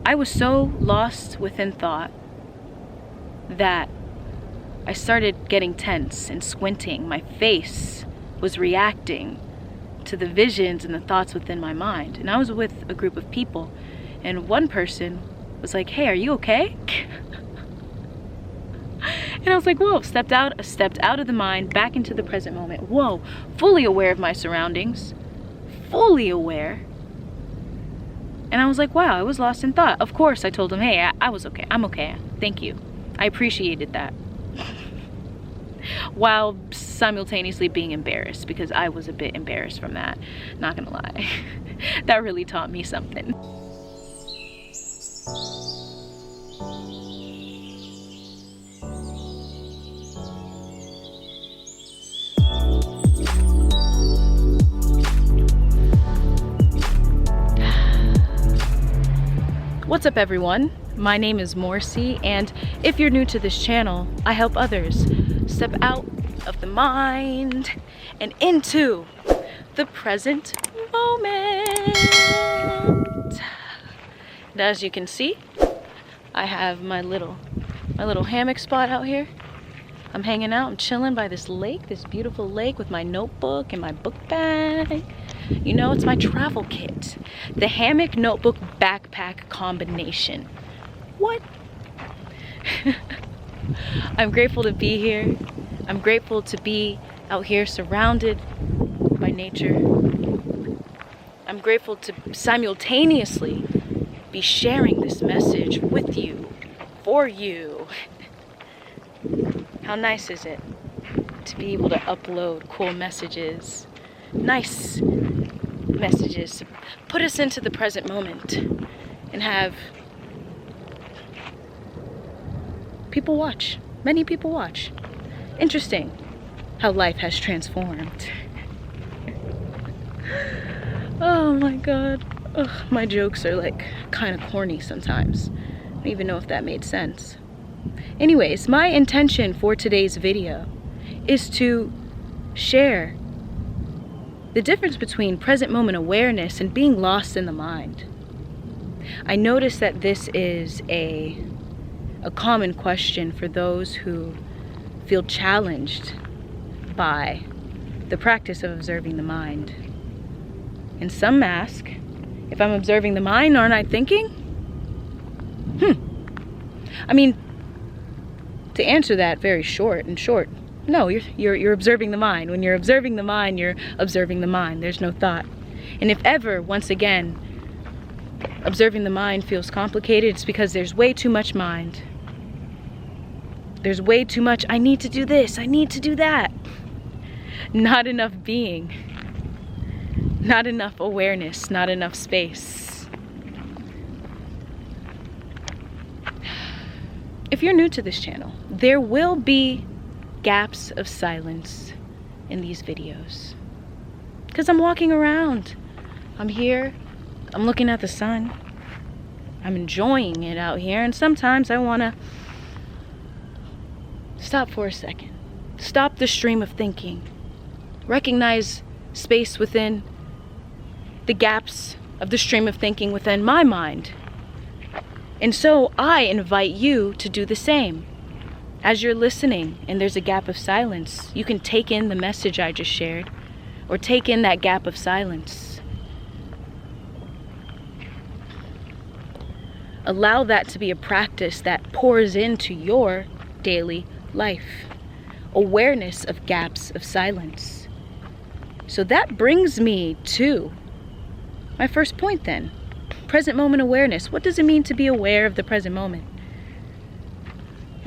I was so lost within thought that I started getting tense and squinting. My face was reacting to the visions and the thoughts within my mind. And I was with a group of people, and one person was like, "Hey, are you okay?" And I was like, whoa, stepped out of the mind, back into the present moment. Whoa, fully aware of my surroundings, fully aware. And I was like, wow, I was lost in thought. Of course, I told him, hey, I was okay. I'm okay. Thank you. I appreciated that. While simultaneously being embarrassed, because I was a bit embarrassed from that. Not gonna lie. That really taught me something. What's up, everyone? My name is Morcie, and if you're new to this channel, I help others step out of the mind and into the present moment. And as you can see, I have my little hammock spot out here. I'm hanging out, I'm chilling by this lake, this beautiful lake, with my notebook and my book bag. You know, it's my travel kit. The hammock notebook backpack combination. What? I'm grateful to be here. I'm grateful to be out here surrounded by nature. I'm grateful to simultaneously be sharing this message with you, for you. How nice is it to be able to upload cool messages, nice messages, to put us into the present moment and have people watch, many people watch. Interesting how life has transformed. Oh my God. Ugh, my jokes are like kind of corny sometimes. I don't even know if that made sense. Anyways, my intention for today's video is to share the difference between present moment awareness and being lost in the mind. I notice that this is a common question for those who feel challenged by the practice of observing the mind. And some ask, if I'm observing the mind, aren't I thinking? I mean, to answer that very short, no, you're observing the mind. When you're observing the mind, you're observing the mind. There's no thought. And if ever, once again, observing the mind feels complicated, it's because there's way too much mind. There's way too much, I need to do this, I need to do that. Not enough being. Not enough awareness, not enough space. If you're new to this channel, there will be gaps of silence in these videos. Because I'm walking around. I'm here. I'm looking at the sun. I'm enjoying it out here. And sometimes I want to stop for a second. Stop the stream of thinking. Recognize space within the gaps of the stream of thinking within my mind. And so I invite you to do the same. As you're listening and there's a gap of silence, you can take in the message I just shared, or take in that gap of silence. Allow that to be a practice that pours into your daily life. Awareness of gaps of silence. So that brings me to my first point then. Present moment awareness. What does it mean to be aware of the present moment?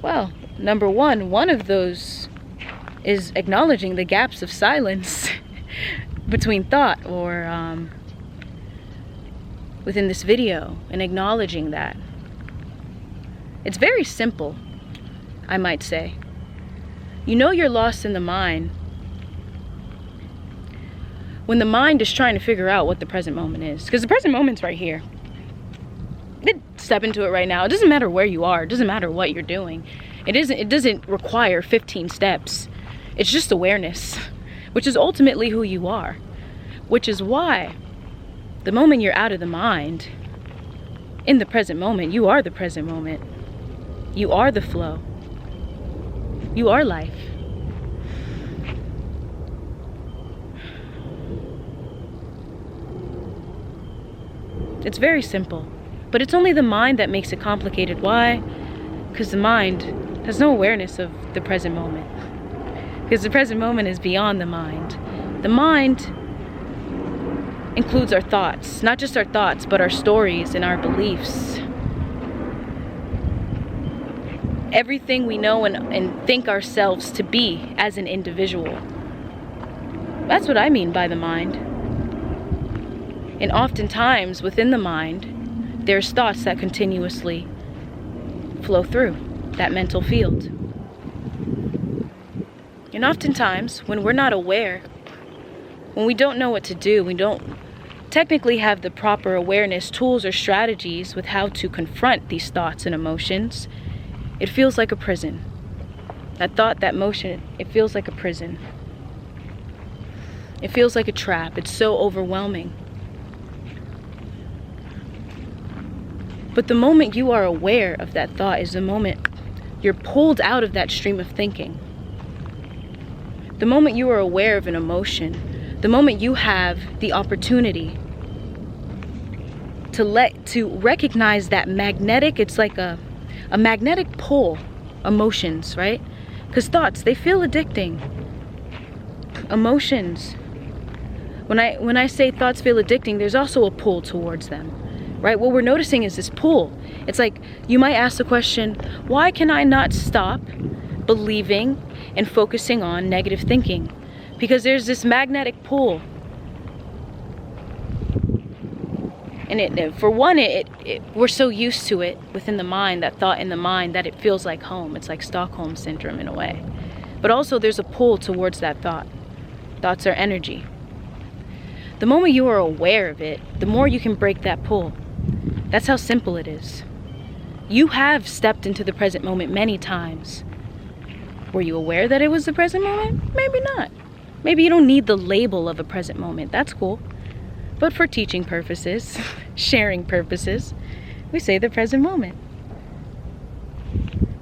Well, number one of those is acknowledging the gaps of silence between thought or within this video, and acknowledging that. It's very simple, I might say. You know you're lost in the mind when the mind is trying to figure out what the present moment is. Because the present moment's right here. Step into it right now. It doesn't matter where you are. It doesn't matter what you're doing. It doesn't require 15 steps. It's just awareness, which is ultimately who you are. Which is why the moment you're out of the mind, in the present moment. You are the present moment. You are the flow. You are life. It's very simple, but it's only the mind that makes it complicated. Why? Because the mind has no awareness of the present moment. Because the present moment is beyond the mind. The mind includes our thoughts, not just our thoughts, but our stories and our beliefs. Everything we know and think ourselves to be as an individual. That's what I mean by the mind. And oftentimes within the mind, there's thoughts that continuously flow through that mental field. And oftentimes, when we're not aware, when we don't know what to do, we don't technically have the proper awareness, tools, or strategies with how to confront these thoughts and emotions, it feels like a prison. That thought, that motion, it feels like a prison. It feels like a trap. It's so overwhelming. But the moment you are aware of that thought is the moment you're pulled out of that stream of thinking. The moment you are aware of an emotion, the moment you have the opportunity to recognize that magnetic, it's like a magnetic pull, emotions, right? Because thoughts, they feel addicting. Emotions, when I say thoughts feel addicting, there's also a pull towards them, right? What we're noticing is this pull. It's like you might ask the question, why can I not stop believing and focusing on negative thinking? Because there's this magnetic pull. And for one, we're so used to it within the mind, that thought in the mind, that it feels like home. It's like Stockholm syndrome in a way. But also there's a pull towards that thought. Thoughts are energy. The moment you are aware of it, the more you can break that pull. That's how simple it is. You have stepped into the present moment many times. Were you aware that it was the present moment? Maybe not. Maybe you don't need the label of a present moment. That's cool. But for teaching purposes, sharing purposes, we say the present moment.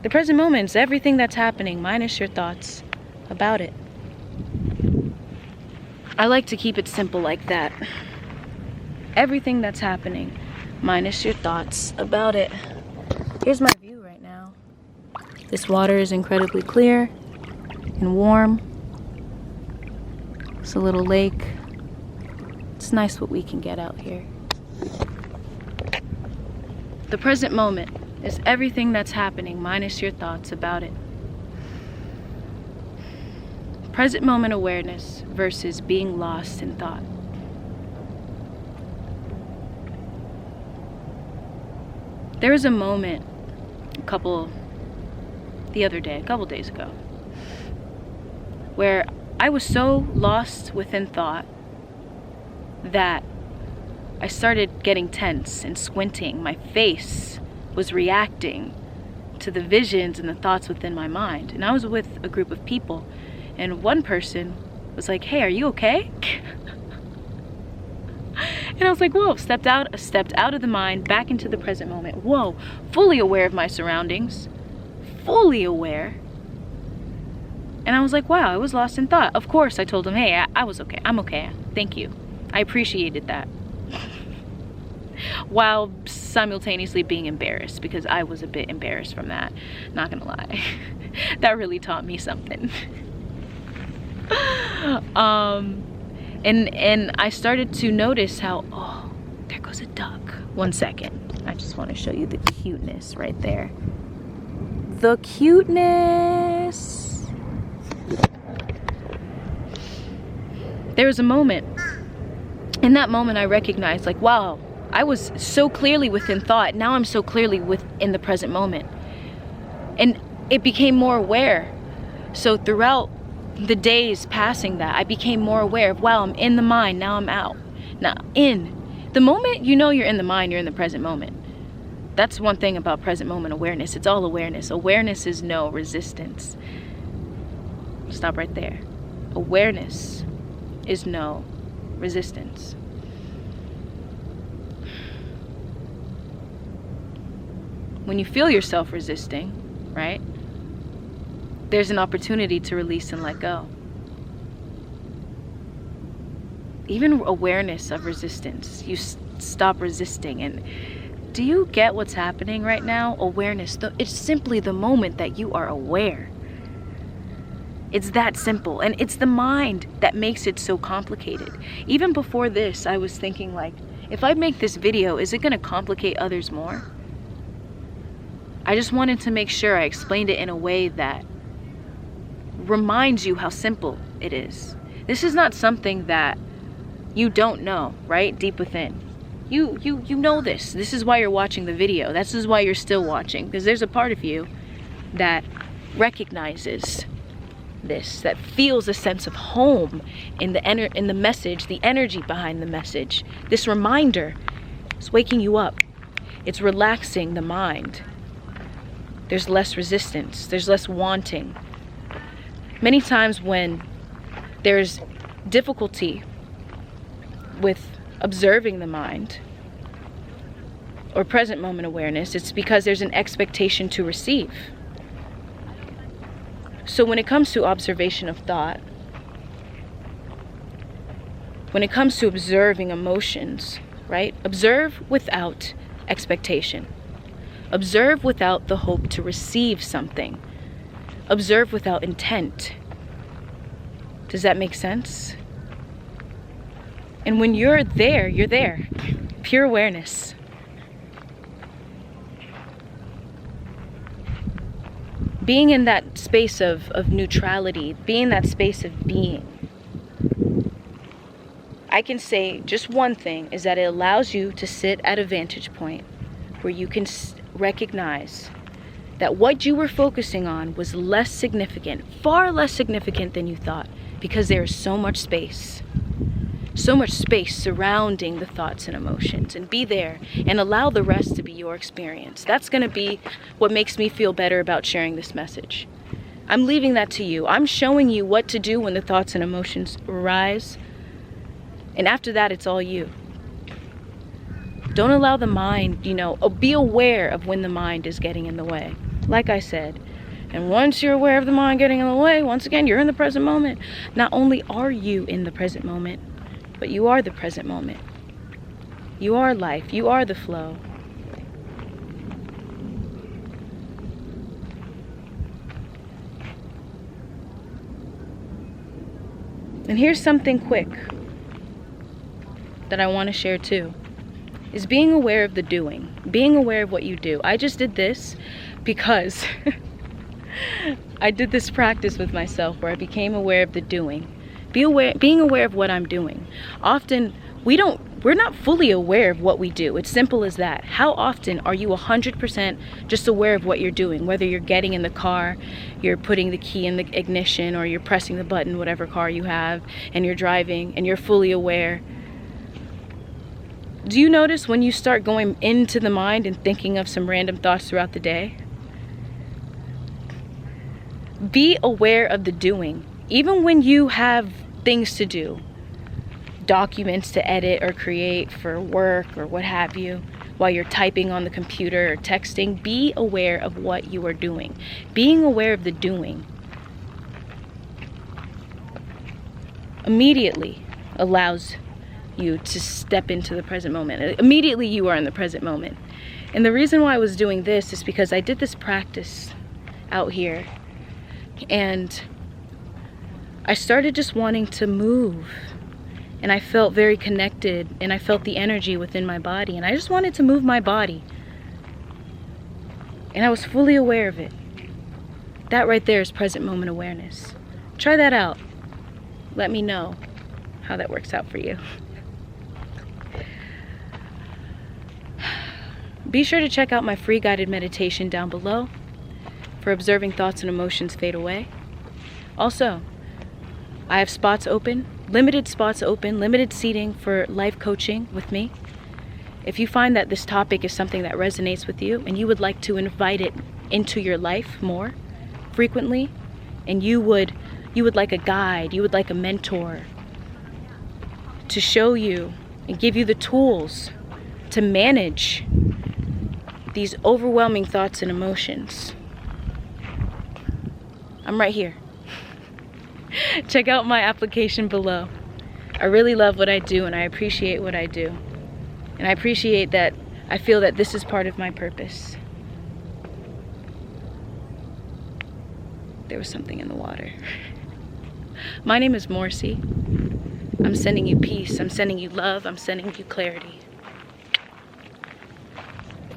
The present moment is everything that's happening minus your thoughts about it. I like to keep it simple like that. Everything that's happening minus your thoughts about it. Here's my view right now. This water is incredibly clear and warm. It's a little lake. It's nice what we can get out here. The present moment is everything that's happening minus your thoughts about it. Present moment awareness versus being lost in thought. There was a moment a couple days ago, where I was so lost within thought that I started getting tense and squinting. My face was reacting to the visions and the thoughts within my mind. And I was with a group of people, and one person was like, "Hey, are you okay?" And I was like, whoa, stepped out of the mind, back into the present moment. Whoa, fully aware of my surroundings, fully aware. And I was like, wow, I was lost in thought. Of course, I told him, hey, I was okay. I'm okay. Thank you. I appreciated that. While simultaneously being embarrassed, because I was a bit embarrassed from that. Not gonna lie. That really taught me something. And I started to notice how, oh, there goes a duck. 1 second. I just want to show you the cuteness right there. The cuteness. There was a moment. In that moment, I recognized, like, wow, I was so clearly within thought. Now I'm so clearly in the present moment. And it became more aware. So throughout the days passing that, I became more aware of, wow, I'm in the mind, now I'm out. Now, in the moment you know you're in the mind, you're in the present moment. That's one thing about present moment awareness. It's all awareness. Awareness is no resistance. Stop right there. Awareness is no resistance. when you feel yourself resisting, right, there's an opportunity to release and let go. Even awareness of resistance, you stop resisting. And do you get what's happening right now? Awareness, it's simply the moment that you are aware. It's that simple, and it's the mind that makes it so complicated. Even before this, I was thinking, like, if I make this video, is it going to complicate others more? I just wanted to make sure I explained it in a way that reminds you how simple it is. This is not something that you don't know, right? Deep within. You know this. This is why you're watching the video. This is why you're still watching, because there's a part of you that recognizes this, that feels a sense of home in the message, the energy behind the message. This reminder is waking you up. It's relaxing the mind. There's less resistance. There's less wanting. Many times when there's difficulty with observing the mind or present moment awareness, it's because there's an expectation to receive. So when it comes to observation of thought, when it comes to observing emotions, right? Observe without expectation. Observe without the hope to receive something. Observe without intent. Does that make sense? And when you're there, you're there. Pure awareness. Being in that space of neutrality, being in that space of being. I can say just one thing, is that it allows you to sit at a vantage point where you can recognize that what you were focusing on was less significant, far less significant than you thought, because there is so much space surrounding the thoughts and emotions. And be there and allow the rest to be your experience. That's going to be what makes me feel better about sharing this message. I'm leaving that to you. I'm showing you what to do when the thoughts and emotions arise. And after that, it's all you. Don't allow the mind, be aware of when the mind is getting in the way. Like I said, and once you're aware of the mind getting in the way, once again, you're in the present moment. Not only are you in the present moment, but you are the present moment. You are life. You are the flow. And here's something quick that I want to share too, is being aware of the doing, being aware of what you do. I just did this because I did this practice with myself where I became aware of the doing. Being aware of what I'm doing. Often we're not fully aware of what we do. It's simple as that. How often are you 100% just aware of what you're doing? Whether you're getting in the car, you're putting the key in the ignition, or you're pressing the button, whatever car you have, and you're driving and you're fully aware. Do you notice when you start going into the mind and thinking of some random thoughts throughout the day? Be aware of the doing. Even when you have things to do, documents to edit or create for work or what have you, while you're typing on the computer or texting, be aware of what you are doing. Being aware of the doing immediately allows you to step into the present moment. Immediately you are in the present moment. And the reason why I was doing this is because I did this practice out here, and I started just wanting to move, and I felt very connected, and I felt the energy within my body, and I just wanted to move my body, and I was fully aware of it. That right there is present moment awareness. Try that out. Let me know how that works out for you. Be sure to check out my free guided meditation down below for observing thoughts and emotions fade away. Also, I have spots open, limited spots open, limited seating for life coaching with me. If you find that this topic is something that resonates with you and you would like to invite it into your life more frequently, and you would like a guide, you would like a mentor to show you and give you the tools to manage these overwhelming thoughts and emotions, I'm right here. Check out my application below. I really love what I do, and I appreciate what I do. And I appreciate that I feel that this is part of my purpose. There was something in the water. My name is Morcie. I'm sending you peace. I'm sending you love. I'm sending you clarity.